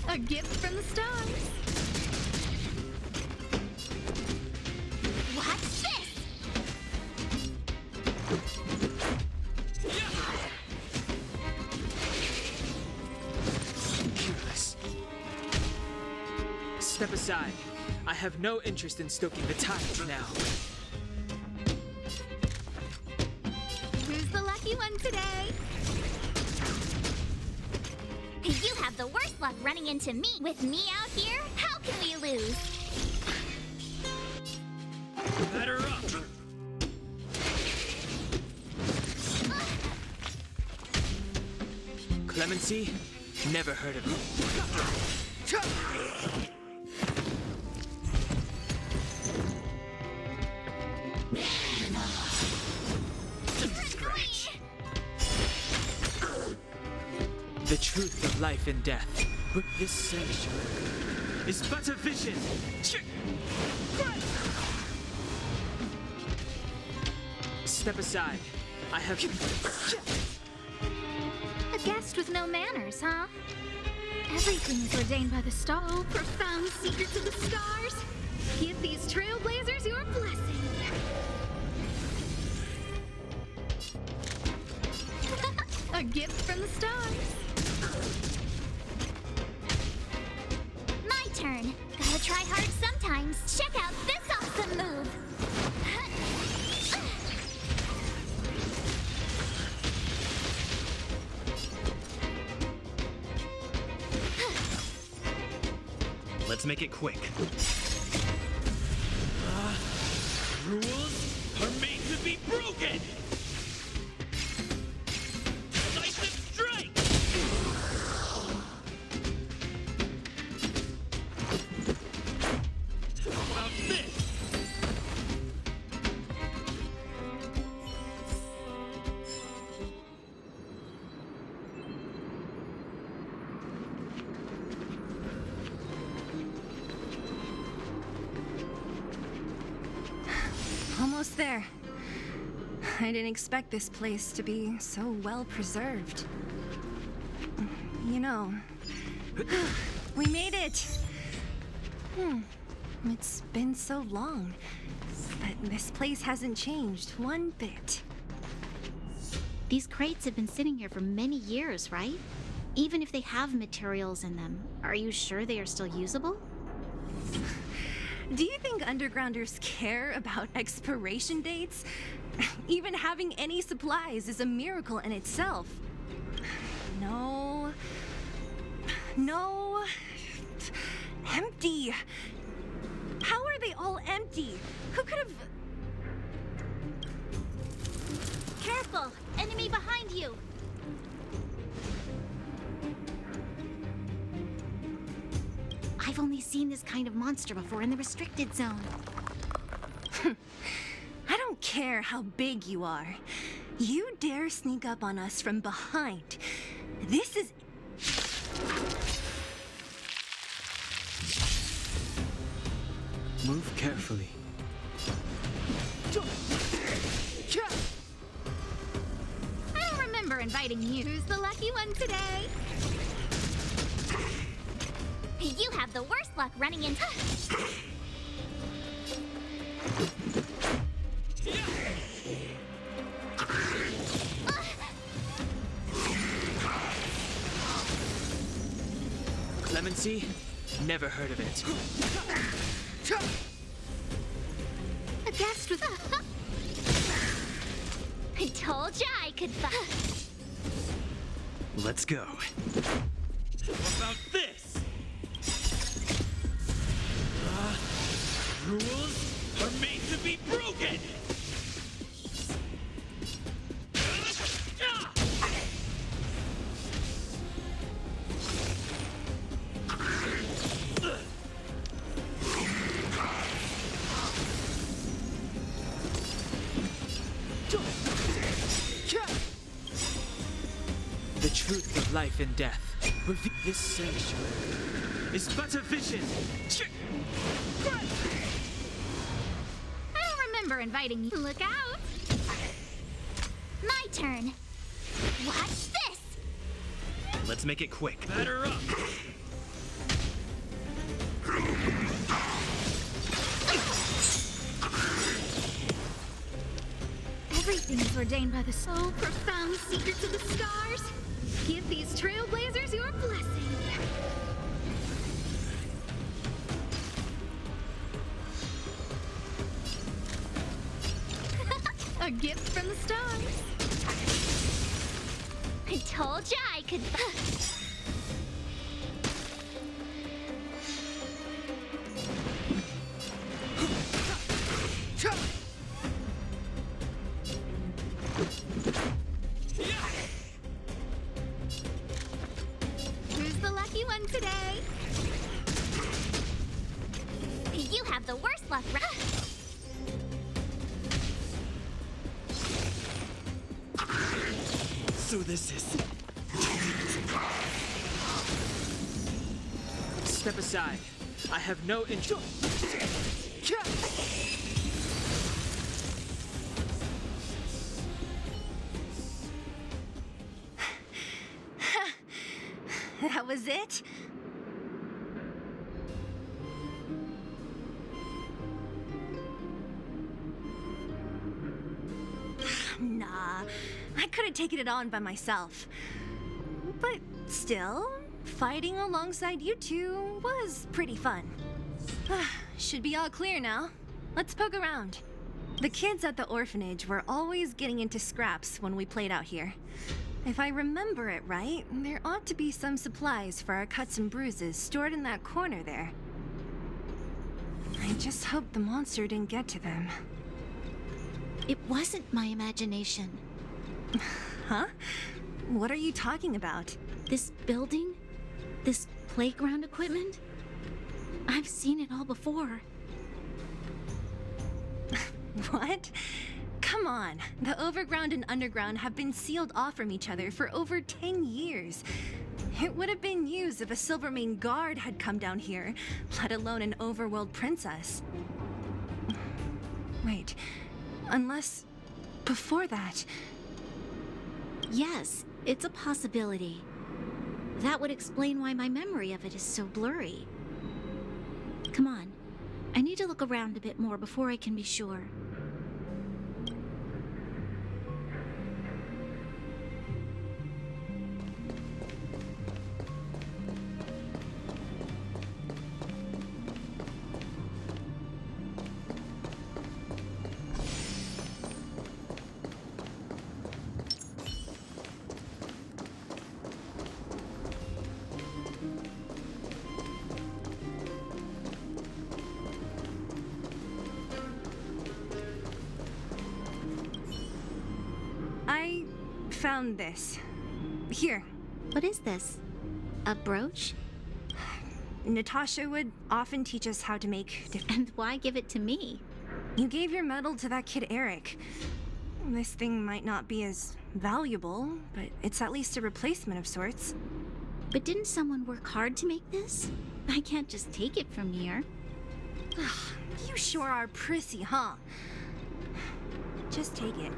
A gift from the stars. What's this? Careless. Step aside. I have no interest in stoking the tides now. Who's the lucky one today? You have the worst luck running into me. With me out here, how can we lose? Batter up! Clemency? Never heard of you. Scratch. The truth of life and death. But this sanctuary is but a vision. Step aside. I have... A guest with no manners, huh? Everything is ordained by the star. Oh, profound secrets of the stars. Give these trailblazers your blessing. A gift from the stars. My turn. Gotta try hard sometimes. Check out this awesome move. Let's make it quick. Rules are made to be broken! Decisive strike! How about this? Almost there. I didn't expect this place to be so well preserved. You know, we made it! It's been so long, but this place hasn't changed one bit. These crates have been sitting here for many years, right? Even if they have materials in them, are you sure they are still usable? Do you think undergrounders care about expiration dates? Even having any supplies is a miracle in itself. No. No. Empty. How are they all empty? Who could have... Careful! Enemy behind you! I've only seen this kind of monster before in the restricted zone. I don't care how big you are. You dare sneak up on us from behind. This is... Move carefully. I don't remember inviting you. Who's the lucky one today? You have the worst luck running into... Clemency? Never heard of it. A guest with... I told ya I could fight. Let's go. How about this? Rules are made to be broken! The truth of life and death. This sanctuary is but a vision. I don't remember inviting you. Look out! My turn. Watch this! Let's make it quick. Batter up! Everything is ordained by the so profound secrets of the stars. Give these trailblazers your blessing. A gift from the stars. I told ya I could. Who's the lucky one today? You have the worst luck, right? So this is... Step aside. I have no interest. That was it? Nah, I could have taken it on by myself. But still, fighting alongside you two was pretty fun. Should be all clear now. Let's poke around. The kids at the orphanage were always getting into scraps when we played out here. If I remember it right, there ought to be some supplies for our cuts and bruises stored in that corner there. I just hope the monster didn't get to them. It wasn't my imagination. Huh? What are you talking about? This building? This playground equipment? I've seen it all before. What? Come on. The overground and underground have been sealed off from each other for over 10 years. It would have been used if a Silvermane guard had come down here, let alone an overworld princess. Wait, unless before that... Yes, it's a possibility. That would explain why my memory of it is so blurry. Come on. I need to look around a bit more before I can be sure. I found this. Here. What is this? A brooch? Natasha would often teach us how to make And why give it to me? You gave your medal to that kid Eric. This thing might not be as valuable, but it's at least a replacement of sorts. But didn't someone work hard to make this? I can't just take it from here. You sure are prissy, huh? Just take it.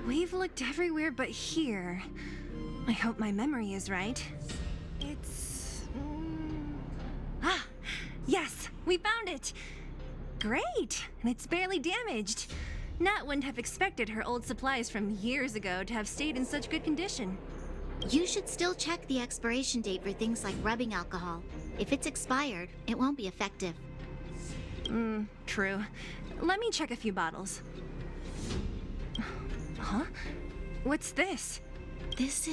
We've looked everywhere but here. I hope my memory is right. It's... Ah! Yes! We found it! Great! And it's barely damaged. Nat wouldn't have expected her old supplies from years ago to have stayed in such good condition. You should still check the expiration date for things like rubbing alcohol. If it's expired, it won't be effective. True. Let me check a few bottles. Huh? What's this? This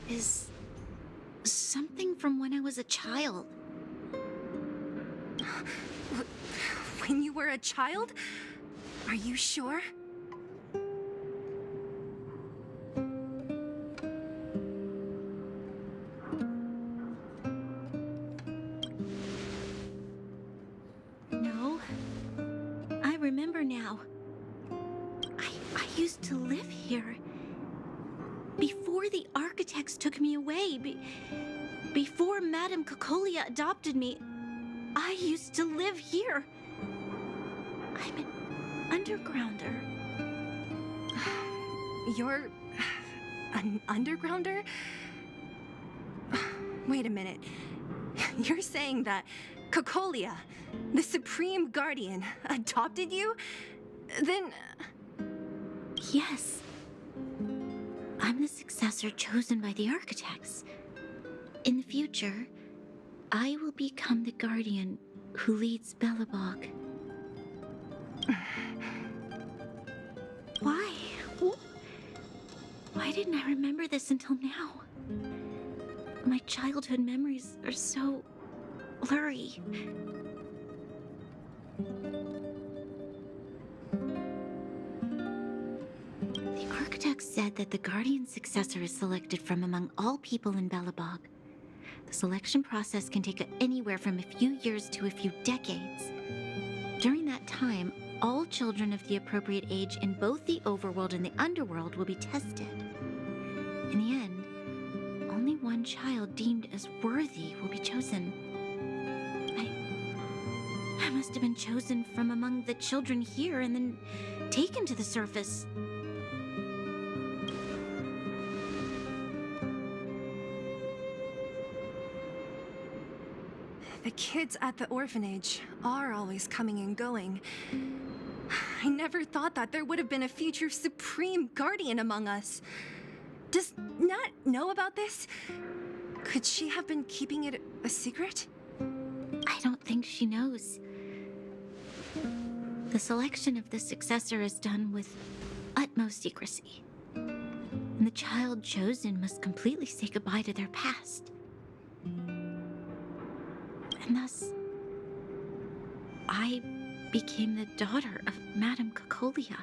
is something from when I was a child. When you were a child? Are you sure? No. I remember now. I used to live here. Before the architects took me away, before Madame Cocolia adopted me, I used to live here. I'm an undergrounder. You're... an undergrounder? Wait a minute. You're saying that Cocolia, the Supreme Guardian, adopted you? Then... Yes. I'm the successor chosen by the architects. In the future, I will become the guardian who leads Belobog. Why? Why didn't I remember this until now? My childhood memories are so blurry. The architects said that the guardian successor is selected from among all people in Belobog. The selection process can take anywhere from a few years to a few decades. During that time, all children of the appropriate age in both the overworld and the underworld will be tested. In the end, only one child deemed as worthy will be chosen. I must have been chosen from among the children here and then taken to the surface. The kids at the orphanage are always coming and going. I never thought that there would have been a future Supreme Guardian among us. Does Nat know about this? Could she have been keeping it a secret? I don't think she knows. The selection of the successor is done with utmost secrecy. And the child chosen must completely say goodbye to their past. And thus, I became the daughter of Madame Cocolia.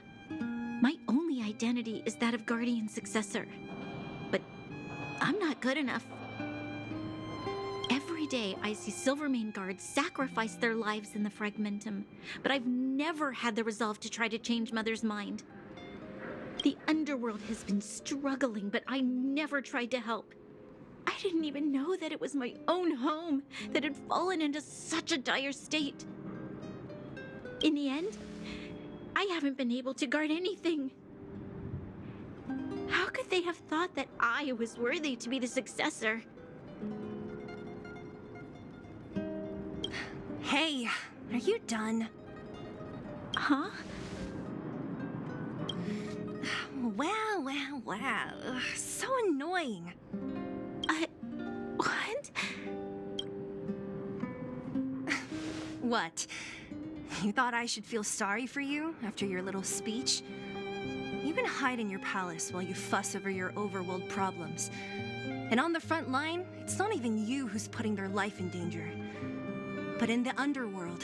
My only identity is that of guardian successor. But I'm not good enough. Every day I see Silvermane guards sacrifice their lives in the Fragmentum, but I've never had the resolve to try to change Mother's mind. The underworld has been struggling, but I never tried to help. I didn't even know that it was my own home that had fallen into such a dire state. In the end, I haven't been able to guard anything. How could they have thought that I was worthy to be the successor? Hey, are you done? Huh? Wow. So annoying. What? What? You thought I should feel sorry for you after your little speech? You can hide in your palace while you fuss over your overworld problems. And on the front line, it's not even you who's putting their life in danger. But in the underworld,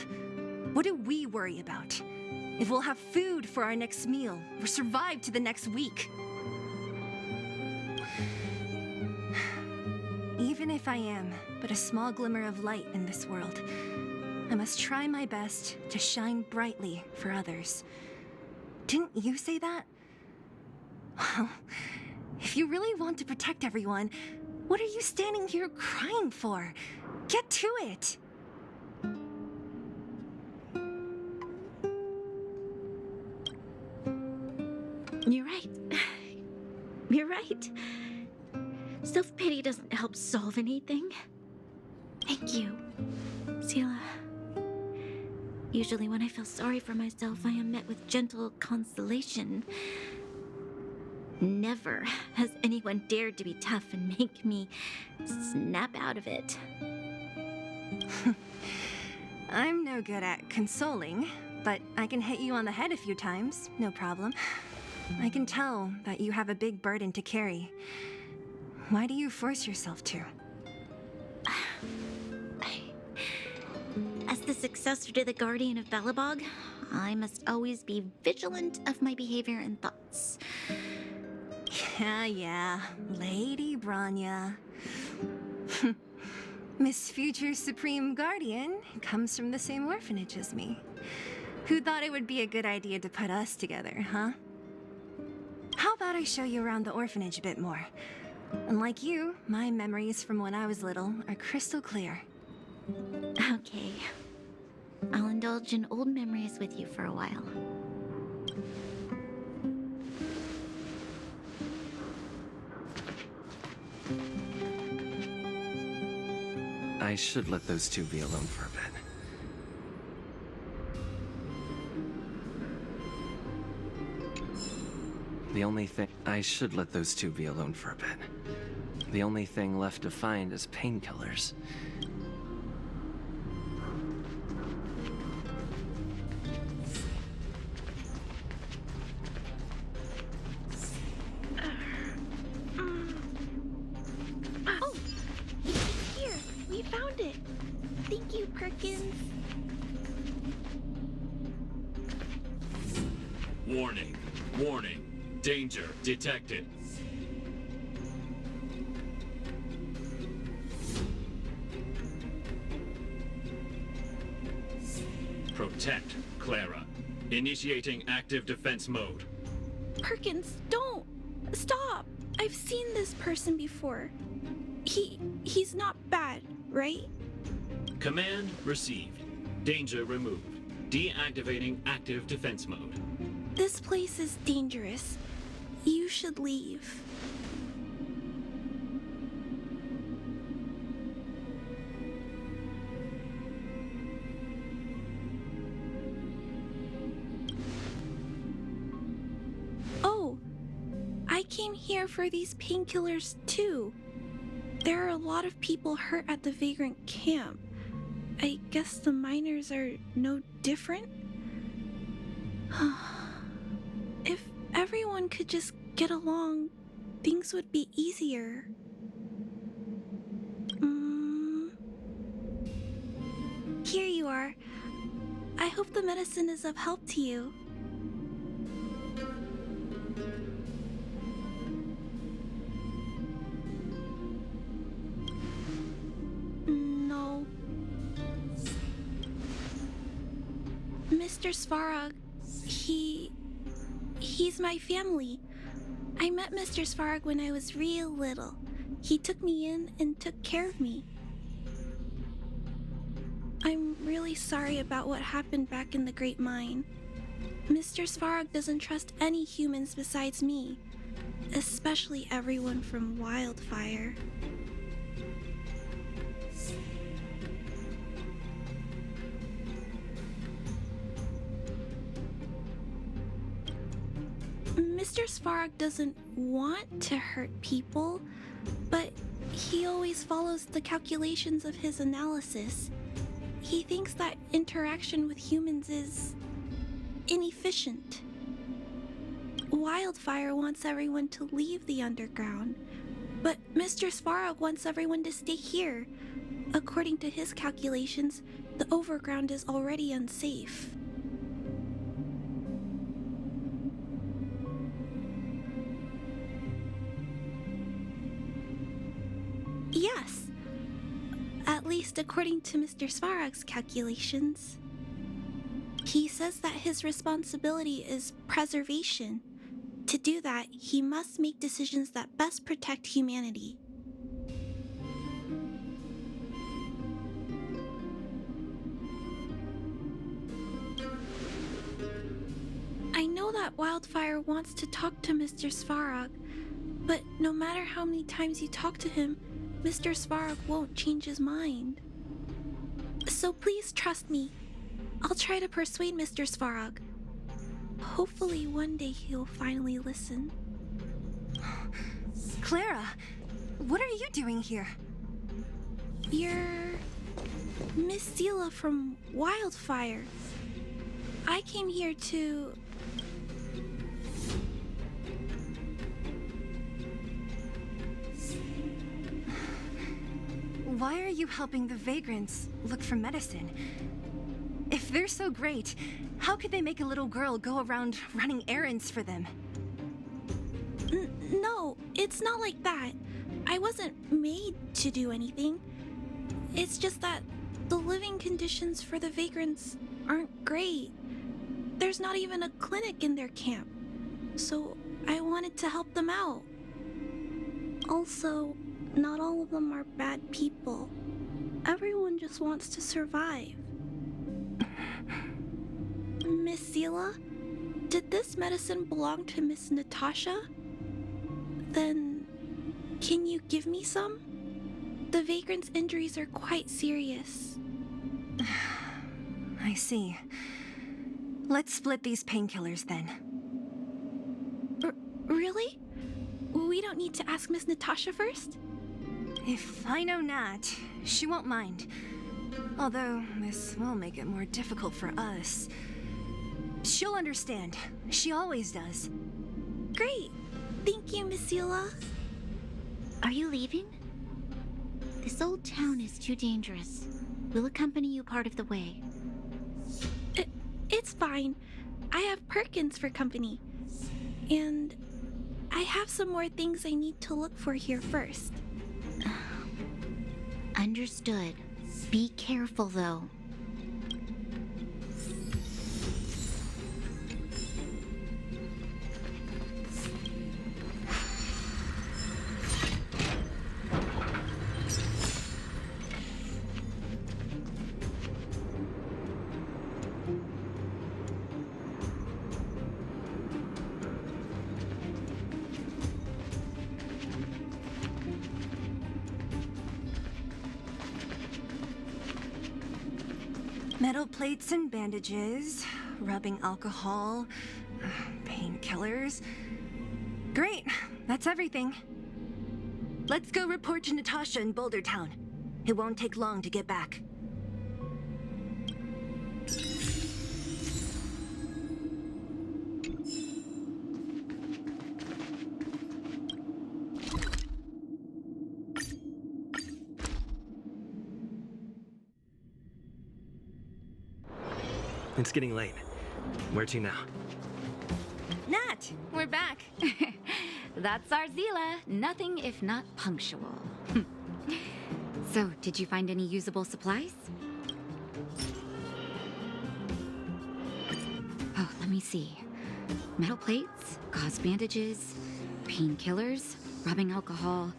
what do we worry about? If we'll have food for our next meal, or survive to the next week. Even if I am but a small glimmer of light in this world, I must try my best to shine brightly for others. Didn't you say that? Well, if If you really want to protect everyone, what are you standing here crying for? Get to it! You're right. You're right. Self-pity doesn't help solve anything. Thank you, Sila. Usually when I feel sorry for myself, I am met with gentle consolation. Never has anyone dared to be tough and make me snap out of it. I'm no good at consoling, but I can hit you on the head a few times, no problem. I can tell that you have a big burden to carry. Why do you force yourself to? As the successor to the Guardian of Belobog, I must always be vigilant of my behavior and thoughts. Yeah, Lady Branya. Miss Future Supreme Guardian comes from the same orphanage as me. Who thought it would be a good idea to put us together, huh? How about I show you around the orphanage a bit more? Unlike you, my memories from when I was little are crystal clear. Okay. I'll indulge in old memories with you for a while. I should let those two be alone for a bit. I should let those two be alone for a bit. The only thing left to find is painkillers. Oh! Here! We found it! Thank you, Perkins. Warning. Warning. Danger detected. Protect Clara. Initiating active defense mode. Perkins, don't! Stop! I've seen this person before. He's not bad, right? Command received. Danger removed. Deactivating active defense mode. This place is dangerous. You should leave. Oh, I came here for these painkillers too. There are a lot of people hurt at the vagrant camp. I guess the miners are no different? If everyone could just get along, things would be easier. Here you are. I hope the medicine is of help to you. No. Mr. Svarog, he's my family. I met Mr. Svarog when I was real little. He took me in and took care of me. I'm really sorry about what happened back in the Great Mine. Mr. Svarog doesn't trust any humans besides me, especially everyone from Wildfire. Mr. Svarog doesn't want to hurt people, but he always follows the calculations of his analysis. He thinks that interaction with humans is inefficient. Wildfire wants everyone to leave the underground, but Mr. Svarog wants everyone to stay here. According to his calculations, the overground is already unsafe. Yes. At least according to Mr. Svarog's calculations. He says that his responsibility is preservation, to To do that, he must make decisions that best protect humanity. I know that Wildfire wants to talk to Mr. Svarog, but no matter how many times you talk to him, Mr. Svarog won't change his mind. So please trust me. I'll try to persuade Mr. Svarog. Hopefully one day he'll finally listen. Clara, what are you doing here? You're Miss Seela from Wildfire. I came here to... Why are you helping the vagrants look for medicine? If they're so great, how could they make a little girl go around running errands for them? No, it's not like that. I wasn't made to do anything. It's just that the living conditions for the vagrants aren't great. There's not even a clinic in their camp. So I wanted to help them out. Also, not all of them are bad people. Everyone just wants to survive. Miss Seela, did this medicine belong to Miss Natasha? Then, can you give me some? The vagrant's injuries are quite serious. I see. Let's split these painkillers then. Really? We don't need to ask Miss Natasha first? If I know Nat, she won't mind. Although, this will make it more difficult for us. She'll understand. She always does. Great! Thank you, Miss Seela. Are you leaving? This old town is too dangerous. We'll accompany you part of the way. It's fine. I have Perkins for company. And I have some more things I need to look for here first. Understood. Be careful, though. Metal plates and bandages, rubbing alcohol, painkillers. Great, that's everything. Let's go report to Natasha in Boulder Town. It won't take long to get back. It's getting late. Where to now? Nat, we're back. That's our Seela. Nothing if not punctual. So, did you find any usable supplies? Oh, let me see. Metal plates, gauze bandages, painkillers, rubbing alcohol.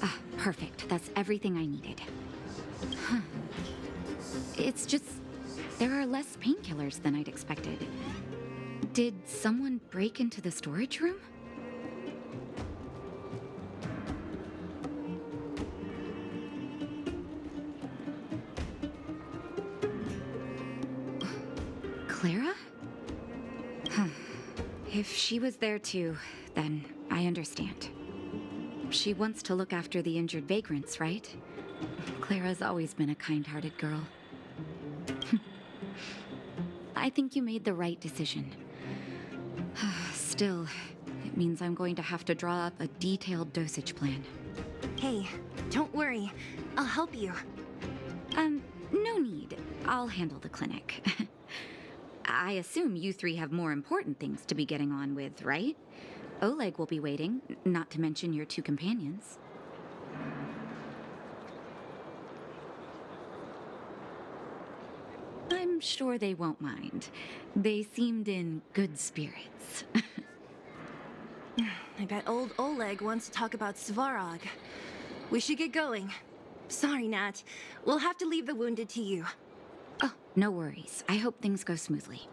Ah, perfect. That's everything I needed. Huh. It's just... there are less painkillers than I'd expected. Did someone break into the storage room? Clara? Huh. If she was there too, then I understand. She wants to look after the injured vagrants, right? Clara's always been a kind-hearted girl. I think you made the right decision. Still, it means I'm going to have to draw up a detailed dosage plan. Hey, don't worry. I'll help you. No need. I'll handle the clinic. I assume you three have more important things to be getting on with, right? Oleg will be waiting, not to mention your two companions. I'm sure they won't mind. They seemed in good spirits. I bet old Oleg wants to talk about Svarog. We should get going. Sorry, Nat. We'll have to leave the wounded to you. Oh, no worries. I hope things go smoothly.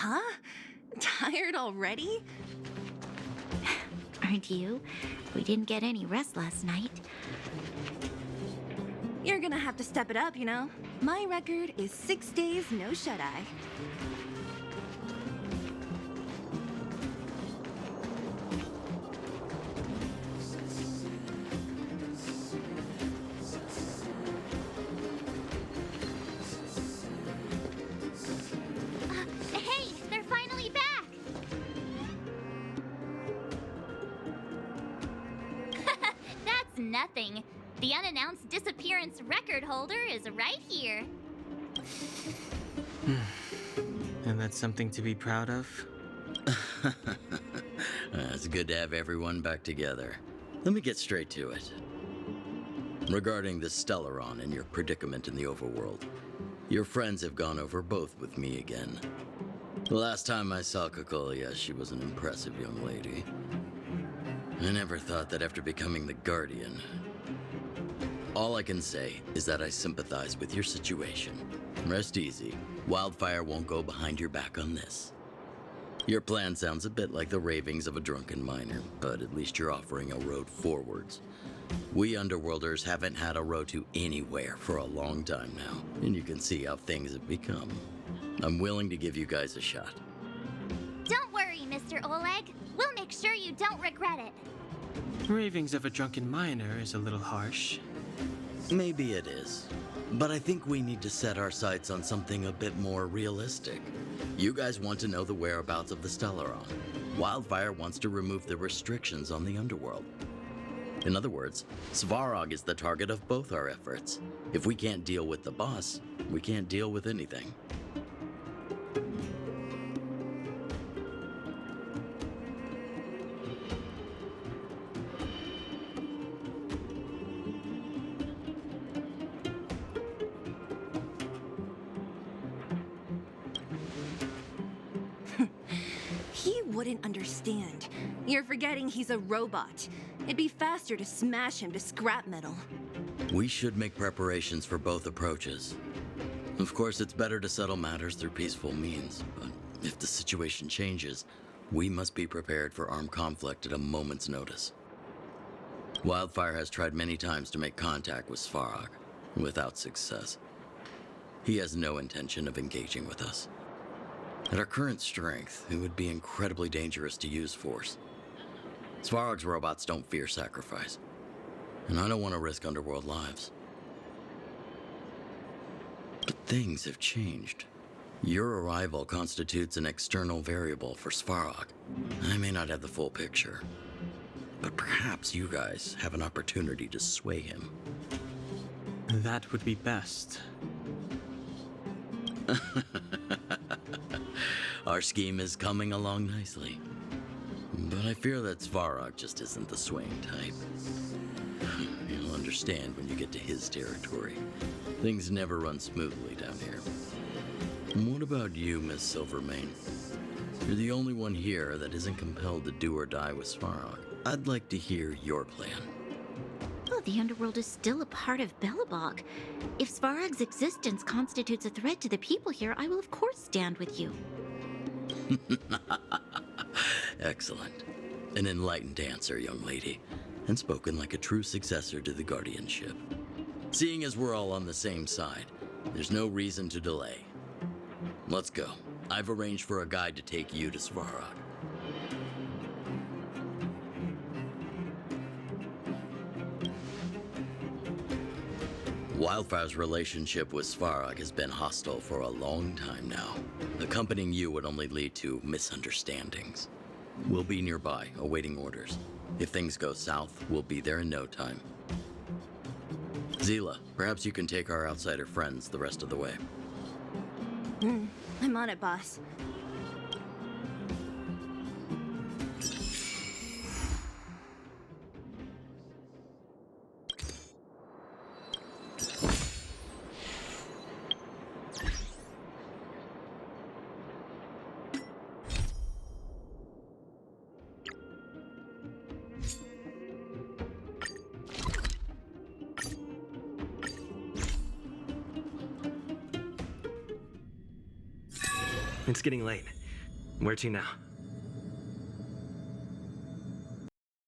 Huh? Tired already? Aren't you? We didn't get any rest last night. You're gonna have to step it up, you know? My record is 6 days, no shut-eye. Hey, they're finally back! That's nothing. The unannounced disappearance record holder is right here. And that's something to be proud of? It's good to have everyone back together. Let me get straight to it. Regarding the Stellaron and your predicament in the overworld, your friends have gone over both with me again. The last time I saw Cocolia, she was an impressive young lady. I never thought that after becoming the Guardian. All I can say is that I sympathize with your situation. Rest easy. Wildfire won't go behind your back on this. Your plan sounds a bit like the ravings of a drunken miner, but at least you're offering a road forwards. We Underworlders haven't had a road to anywhere for a long time now, and you can see how things have become. I'm willing to give you guys a shot. Don't worry, Mr. Oleg. We'll make sure you don't regret it. Ravings of a drunken miner is a little harsh. Maybe it is, but I think we need to set our sights on something a bit more realistic. You guys want to know the whereabouts of the Stellaron. Wildfire wants to remove the restrictions on the Underworld. In other words, Svarog is the target of both our efforts. If we can't deal with the boss, we can't deal with anything. He wouldn't understand. You're forgetting he's a robot. It'd be faster to smash him to scrap metal. We should make preparations for both approaches. Of course, it's better to settle matters through peaceful means, but if the situation changes, we must be prepared for armed conflict at a moment's notice. Wildfire has tried many times to make contact with Svarog, without success. He has no intention of engaging with us. At our current strength, it would be incredibly dangerous to use force. Svarog's robots don't fear sacrifice, and I don't want to risk Underworld lives. But things have changed. Your arrival constitutes an external variable for Svarog. I may not have the full picture, but perhaps you guys have an opportunity to sway him. That would be best. Our scheme is coming along nicely. But I fear that Svarog just isn't the swaying type. You'll understand when you get to his territory. Things never run smoothly down here. And what about you, Miss Silvermane? You're the only one here that isn't compelled to do or die with Svarog. I'd like to hear your plan. Oh, the underworld is still a part of Belobog. If Svarog's existence constitutes a threat to the people here, I will of course stand with you. Excellent. An enlightened answer, young lady, and spoken like a true successor to the guardianship. Seeing as we're all on the same side, there's no reason to delay. Let's go. I've arranged for a guide to take you to Svarog. Wildfire's relationship with Svarog has been hostile for a long time now. Accompanying you would only lead to misunderstandings. We'll be nearby, awaiting orders. If things go south, we'll be there in no time. Zila, perhaps you can take our outsider friends the rest of the way. I'm on it, boss. It's getting late. Where to now?